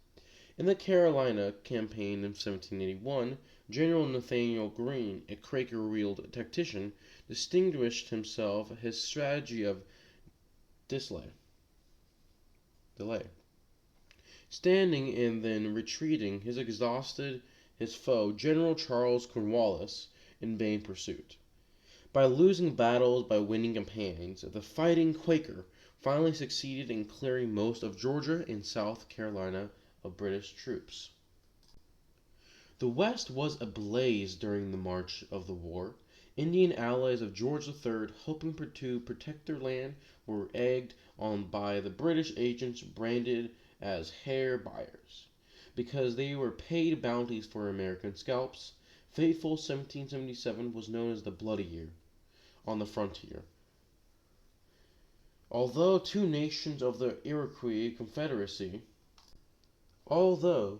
[SPEAKER 1] In the Carolina campaign of 1781, General Nathanael Greene, a Quaker-wheeled tactician, distinguished himself his strategy of delay. Standing and then retreating, he exhausted his foe, General Charles Cornwallis, in vain pursuit. By losing battles, by winning campaigns, the fighting Quaker finally succeeded in clearing most of Georgia and South Carolina of British troops. The West was ablaze during the march of the war. Indian allies of George III, hoping to protect their land, were egged on by the British agents branded as hair buyers, because they were paid bounties for American scalps. Fateful 1777 was known as the Bloody Year on the frontier. Although two nations of the Iroquois Confederacy, the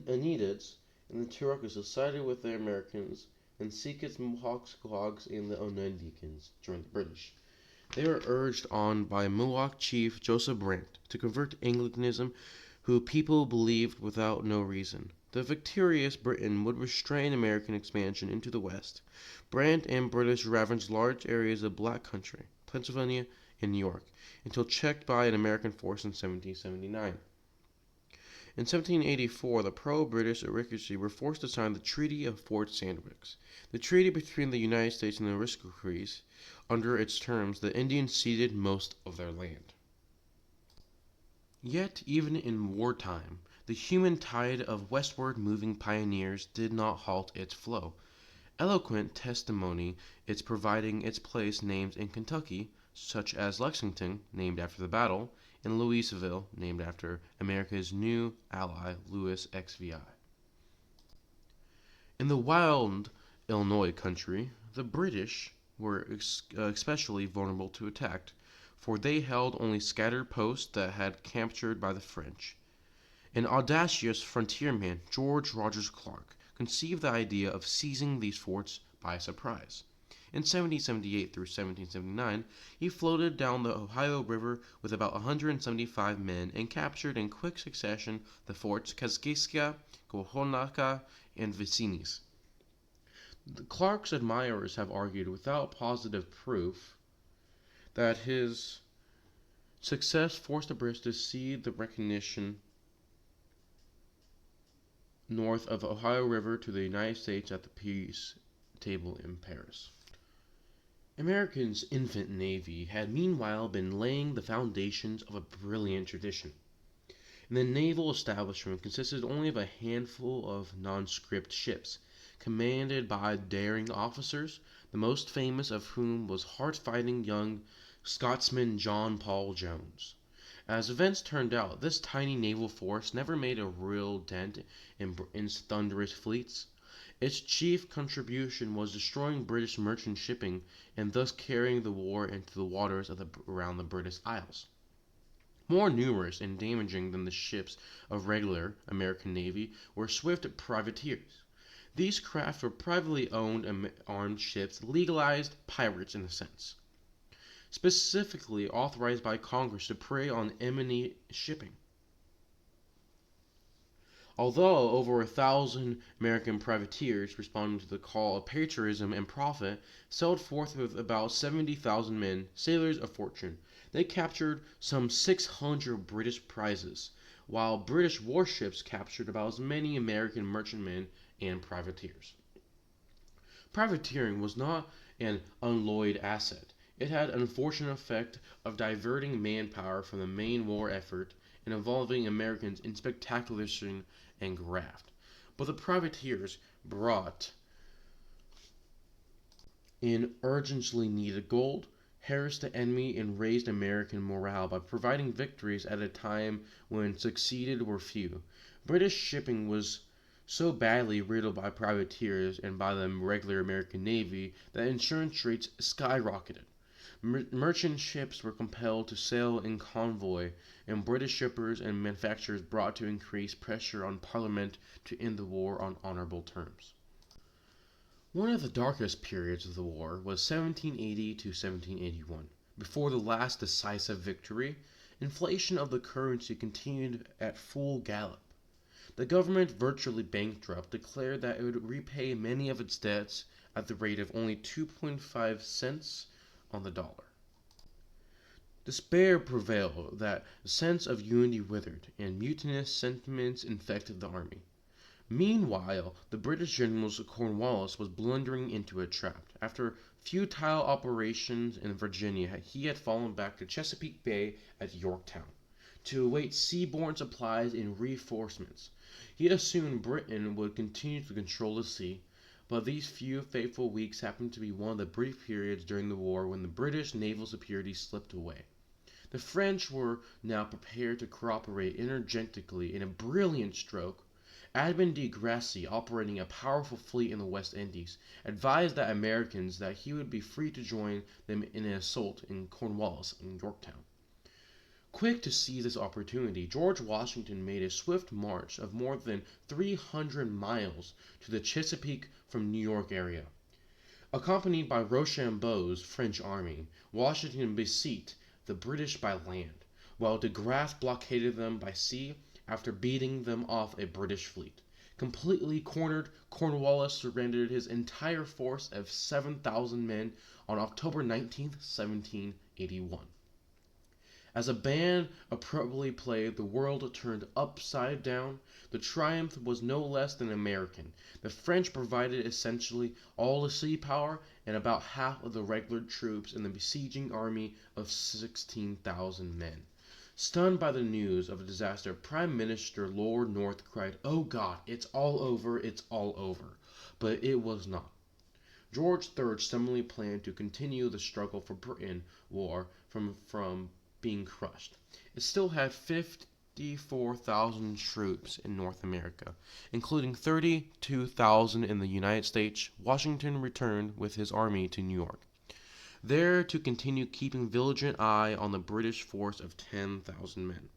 [SPEAKER 1] Oneidas and the Cheroksees, sided with the Americans, and Sikhs, Mohawks, Quags, and the Onondagas joined the British. They were urged on by Mohawk chief Joseph Brant to convert to Anglicanism, who people believed without no reason. The victorious Britain would restrain American expansion into the West. Brant and British ravaged large areas of black country, Pennsylvania and New York, until checked by an American force in 1779. In 1784, the pro-British aristocracy were forced to sign the Treaty of Fort Sandwich. The treaty between the United States and the aristocracies. Under its terms, the Indians ceded most of their land. Yet, even in wartime, the human tide of westward moving pioneers did not halt its flow. Eloquent testimony is providing its place names in Kentucky, such as Lexington, named after the battle, and Louisville, named after America's new ally, Louis XVI. In the wild Illinois country, the British were especially vulnerable to attack, for they held only scattered posts that had captured by the French. An audacious frontiersman, George Rogers Clark, conceived the idea of seizing these forts by surprise. In 1778 through 1779, he floated down the Ohio River with about 175 men and captured in quick succession the forts Kaskaskia, Cohonaca, and Vicinis. Clark's admirers have argued, without positive proof, that his success forced the British to cede the recognition north of Ohio River to the United States at the peace table in Paris. America's infant navy had meanwhile been laying the foundations of a brilliant tradition. The naval establishment consisted only of a handful of nondescript ships, commanded by daring officers, the most famous of whom was hard-fighting young Scotsman John Paul Jones. As events turned out, this tiny naval force never made a real dent in thunderous fleets. Its chief contribution was destroying British merchant shipping and thus carrying the war into the waters around the British Isles. More numerous and damaging than the ships of regular American Navy were swift privateers. These craft were privately owned armed ships, legalized pirates in a sense, specifically authorized by Congress to prey on enemy shipping. Although over 1,000 American privateers, responding to the call of patriotism and profit, sailed forth with about 70,000 men, sailors of fortune, they captured some 600 British prizes, while British warships captured about as many American merchantmen and privateers. Privateering was not an unalloyed asset. It had an unfortunate effect of diverting manpower from the main war effort and involving Americans in speculation and graft. But the privateers brought in urgently needed gold, harassed the enemy, and raised American morale by providing victories at a time when succeeded were few. British shipping was so badly riddled by privateers and by the regular American Navy that insurance rates skyrocketed. Merchant ships were compelled to sail in convoy, and British shippers and manufacturers brought to increase pressure on Parliament to end the war on honorable terms. One of the darkest periods of the war was 1780 to 1781. Before the last decisive victory, inflation of the currency continued at full gallop. The government, virtually bankrupt, declared that it would repay many of its debts at the rate of only 2.5 cents on the dollar. Despair prevailed, that sense of unity withered, and mutinous sentiments infected the army. Meanwhile, the British general Cornwallis was blundering into a trap. After futile operations in Virginia, he had fallen back to Chesapeake Bay at Yorktown to await seaborne supplies and reinforcements. He assumed Britain would continue to control the sea, but these few fateful weeks happened to be one of the brief periods during the war when the British naval superiority slipped away. The French were now prepared to cooperate energetically in a brilliant stroke. Edmond de Grasse, operating a powerful fleet in the West Indies, advised the Americans that he would be free to join them in an assault in Cornwallis and Yorktown. Quick to seize this opportunity, George Washington made a swift march of more than 300 miles to the Chesapeake from New York area. Accompanied by Rochambeau's French army, Washington besieged the British by land, while de Grasse blockaded them by sea after beating them off a British fleet. Completely cornered, Cornwallis surrendered his entire force of 7,000 men on October 19, 1781. As a band appropriately played, the world turned upside down. The triumph was no less than American. The French provided essentially all the sea power and about half of the regular troops in the besieging army of 16,000 men. Stunned by the news of the disaster, Prime Minister Lord North cried, "Oh God, it's all over, it's all over." But it was not. George III similarly planned to continue the struggle for Britain war from being crushed. It still had 54,000 troops in North America, including 32,000 in the United States. Washington returned with his army to New York, there to continue keeping vigilant eye on the British force of 10,000 men.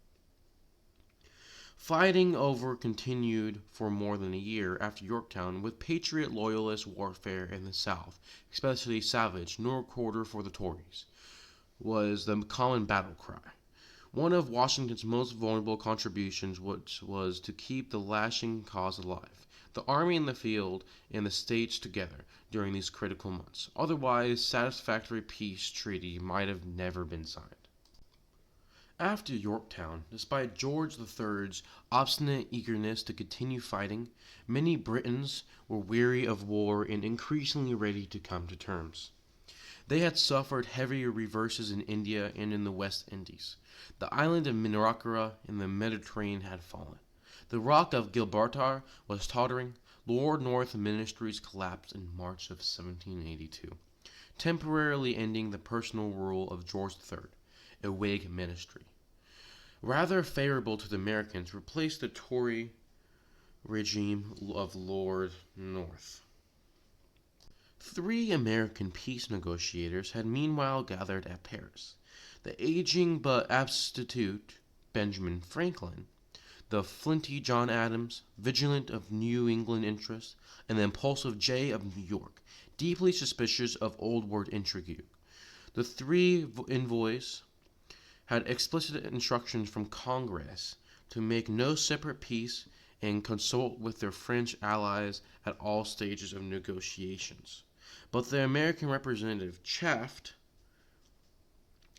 [SPEAKER 1] Fighting over continued for more than a year after Yorktown, with Patriot Loyalist warfare in the South, especially savage "no quarter for the Tories," was the common battle cry. One of Washington's most vulnerable contributions was to keep the lashing cause alive, the army in the field and the states together during these critical months. Otherwise, satisfactory peace treaty might have never been signed. After Yorktown, despite George III's obstinate eagerness to continue fighting, many Britons were weary of war and increasingly ready to come to terms. They had suffered heavier reverses in India and in the West Indies. The island of Minorca in the Mediterranean had fallen. The rock of Gibraltar was tottering. Lord North ministries collapsed in March of 1782, temporarily ending the personal rule of George III, a Whig ministry. Rather favorable to the Americans, replaced the Tory regime of Lord North. 3 American peace negotiators had meanwhile gathered at Paris: the aging but abstinent Benjamin Franklin, the flinty John Adams, vigilant of New England interests, and the impulsive Jay of New York, deeply suspicious of Old World intrigue. The 3 envoys had explicit instructions from Congress to make no separate peace and consult with their French allies at all stages of negotiations. But the American representative chafed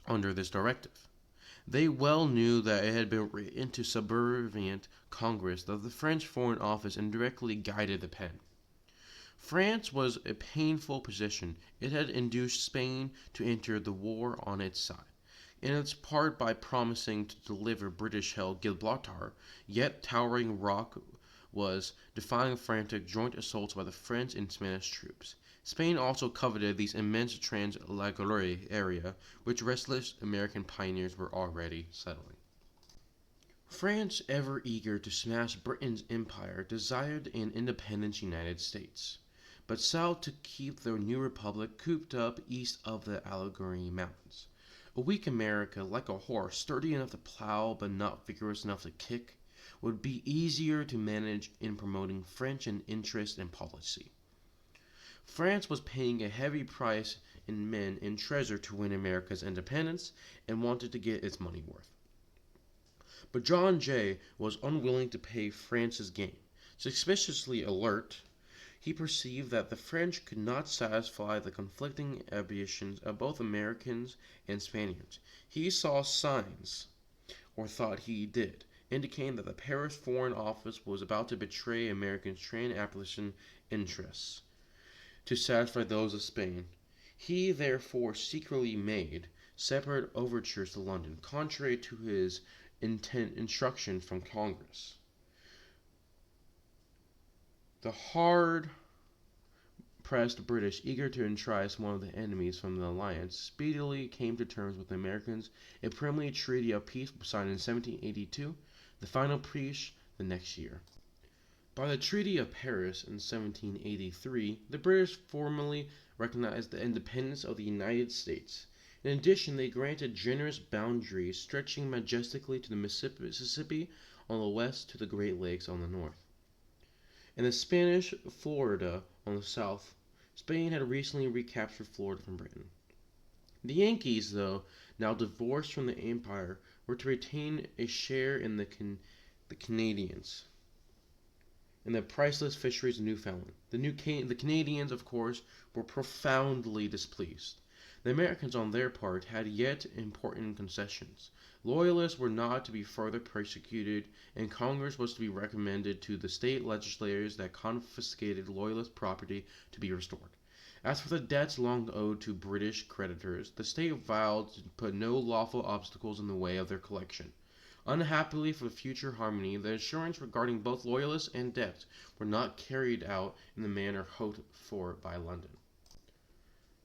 [SPEAKER 1] under this directive. They well knew that it had been written to subservient Congress that the French Foreign Office indirectly guided the pen. France was a painful position. It had induced Spain to enter the war on its side, in its part by promising to deliver British-held Gibraltar, yet Towering Rock was defying frantic joint assaults by the French and Spanish troops. Spain also coveted these immense trans-Laguerre area, which restless American pioneers were already settling. France, ever eager to smash Britain's empire, desired an independent United States, but sought to keep the new republic cooped up east of the Allegheny Mountains. A weak America, like a horse, sturdy enough to plow but not vigorous enough to kick, would be easier to manage in promoting French interest and policy. France was paying a heavy price in men and treasure to win America's independence, and wanted to get its money worth. But John Jay was unwilling to pay France's game. Suspiciously alert, he perceived that the French could not satisfy the conflicting ambitions of both Americans and Spaniards. He saw signs, or thought he did, indicating that the Paris Foreign Office was about to betray American trans-Atlantic interests to satisfy those of Spain. He therefore secretly made separate overtures to London, contrary to his instructions from Congress. The hard-pressed British, eager to entice one of the enemies from the alliance, speedily came to terms with the Americans. A preliminary treaty of peace was signed in 1782, the final peace the next year. By the Treaty of Paris in 1783, the British formally recognized the independence of the United States. In addition, they granted generous boundaries stretching majestically to the Mississippi on the west to the Great Lakes on the north, and the Spanish Florida on the south. Spain had recently recaptured Florida from Britain. The Yankees, though now divorced from the empire, were to retain a share in the Canadians in the priceless fisheries of Newfoundland. The Canadians, of course, were profoundly displeased. The Americans, on their part, had yet important concessions. Loyalists were not to be further persecuted, and Congress was to be recommended to the state legislators that confiscated Loyalist property to be restored. As for the debts long owed to British creditors, the state vowed to put no lawful obstacles in the way of their collection. Unhappily for future harmony, the assurance regarding both Loyalists and debts were not carried out in the manner hoped for by London.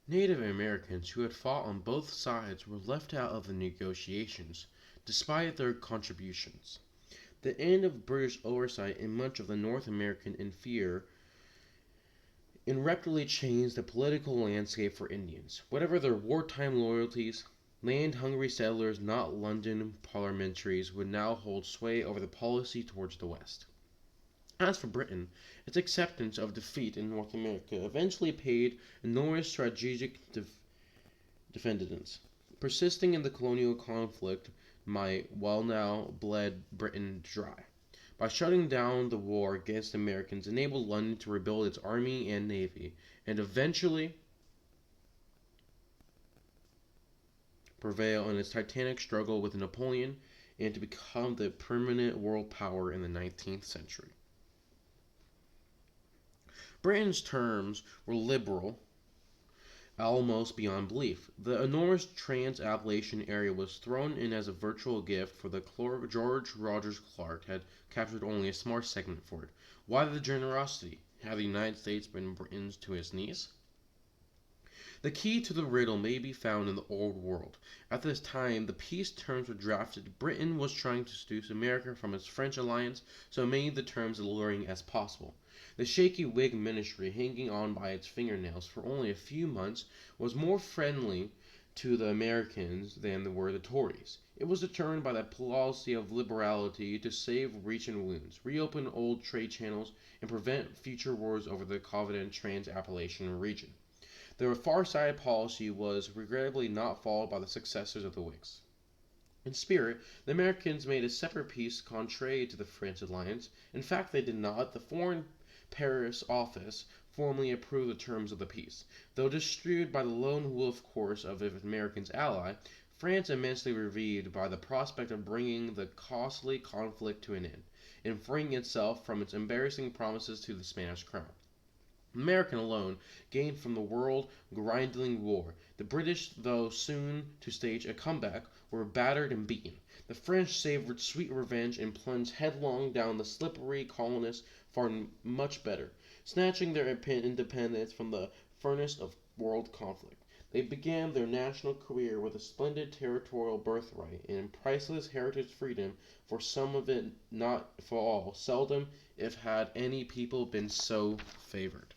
[SPEAKER 1] Native Americans who had fought on both sides were left out of the negotiations, despite their contributions. The end of British oversight in much of the North American interior irreparably changed the political landscape for Indians. Whatever their wartime loyalties, Land-hungry settlers, not London parliamentaries, would now hold sway over the policy towards the West. As for Britain, its acceptance of defeat in North America eventually paid enormous strategic dividends. Persisting in the colonial conflict might well now bled Britain dry. By shutting down the war against the Americans enabled London to rebuild its army and navy, and eventually prevail in its titanic struggle with Napoleon and to become the permanent world power in the 19th century. Britain's terms were liberal almost beyond belief. The enormous trans-Appalachian area was thrown in as a virtual gift, for the George Rogers Clark had captured only a small segment for it. Why the generosity? Had the United States been Britain's to its knees? The key to the riddle may be found in the Old World. At this time the peace terms were drafted. Britain was trying to seduce America from its French alliance, so it made the terms alluring as possible. The shaky Whig ministry, hanging on by its fingernails for only a few months, was more friendly to the Americans than were the Tories. It was determined by the policy of liberality to save recent wounds, reopen old trade channels, and prevent future wars over the coveted trans-Appalachian region. Their far-sighted policy was regrettably not followed by the successors of the Whigs. In spirit, the Americans made a separate peace contrary to the French alliance. In fact, they did not. The Foreign Paris Office formally approved the terms of the peace. Though distrusted by the lone wolf course of its American ally, France immensely relieved by the prospect of bringing the costly conflict to an end, and freeing itself from its embarrassing promises to the Spanish crown. America alone gained from the world-grinding war. The British, though soon to stage a comeback, were battered and beaten. The French savored sweet revenge and plunged headlong down the slippery colonists far much better, snatching their independence from the furnace of world conflict. They began their national career with a splendid territorial birthright and priceless heritage freedom, for some of it, not for all. Seldom, if had any people been so favored.